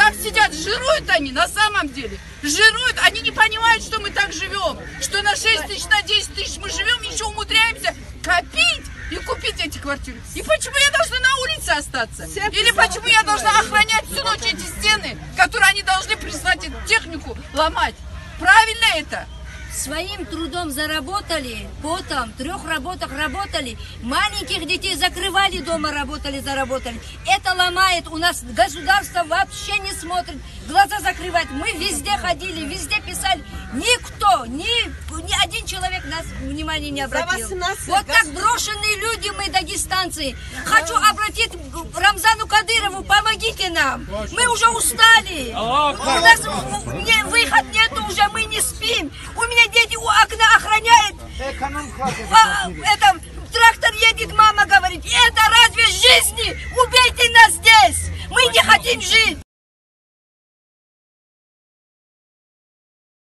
Как сидят, жируют они на самом деле. Жируют, они не понимают, что мы так живем. Что на 6 тысяч, на 10 тысяч мы живем, еще умудряемся копить и купить эти квартиры. И почему я должна на улице остаться? Или почему я должна охранять всю ночь эти стены, которые они должны прислать эту технику ломать? Правильно это? Своим трудом заработали, потом, 3 работах работали, маленьких детей закрывали дома, заработали. Это ломает, у нас государство вообще не смотрит, глаза закрывает. Мы везде ходили, везде писали, никто, ни один человек нас внимания не обратил. Вот так брошенные люди мы, дагестанцы. Хочу обратить к Рамзану Кадырову, помогите нам, мы уже устали, у нас выход нету уже, мы не спим. У меня дети у окна охраняют. Трактор едет, мама говорит, это разве жизни? Убейте нас здесь. Мы не хотим жить.